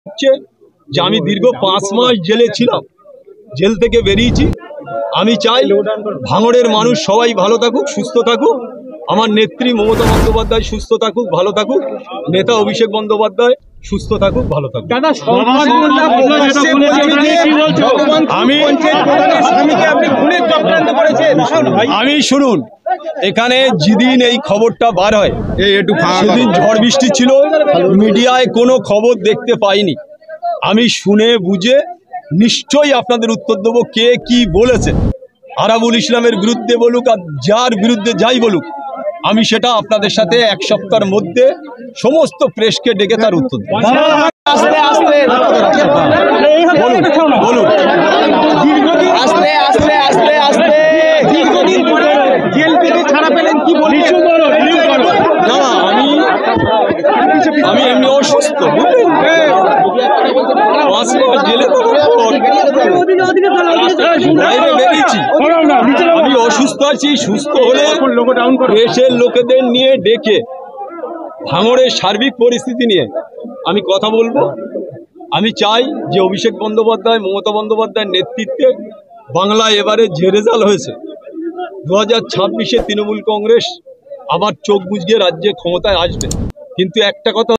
হচ্ছে যে আমি দীর্ঘ 5 মাস জেলে ছিলাম, জেল থেকে বেরিয়েছি। আমি চাই ভাঙড়ের মানুষ সবাই ভালো থাকুক, সুস্থ থাকুক। আমার নেত্রী মমতা বন্দ্যোপাধ্যায় সুস্থ থাকুক, ভালো থাকুক। নেতা অভিষেক বন্দ্যোপাধ্যায় সুস্থ থাকুক, ভালো থাকুক। আমি শুনুন, এখানে যেদিন এই খবরটা বার হয় সেদিন ঝড় বৃষ্টি ছিল, মিডিয়ায় কোনো খবর দেখতে পাইনি। আমি শুনে বুঝে নিশ্চয়ই আপনাদের উত্তর দেবো কে কি বলেছে। আরাবুল ইসলামের বিরুদ্ধে বলুক আর যার বিরুদ্ধে যাই বলুক, আমি সেটা আপনাদের সাথে 1 সপ্তাহের মধ্যে সমস্ত প্রেসকে ডেকে তার উত্তর দেব। বলুন আমি এমনি অসুস্থ, জেলে বাইরে বেরিয়েছি, আমি অসুস্থ আছি। সুস্থ হলে দেশের লোকেদের নিয়ে ডেকে ভাঙড়ের সার্বিক পরিস্থিতি নিয়ে আমি কথা বলবো। আমি চাই যে অভিষেক বন্দ্যোপাধ্যায়, মমতা বন্দ্যোপাধ্যায়ের নেতৃত্বে বাংলায় এবারে যে রেজাল্ট হয়েছে, 2026-এ তৃণমূল কংগ্রেস আবার চোখ বুজিয়ে রাজ্যে ক্ষমতায় আসবে। কিন্তু একটা কথা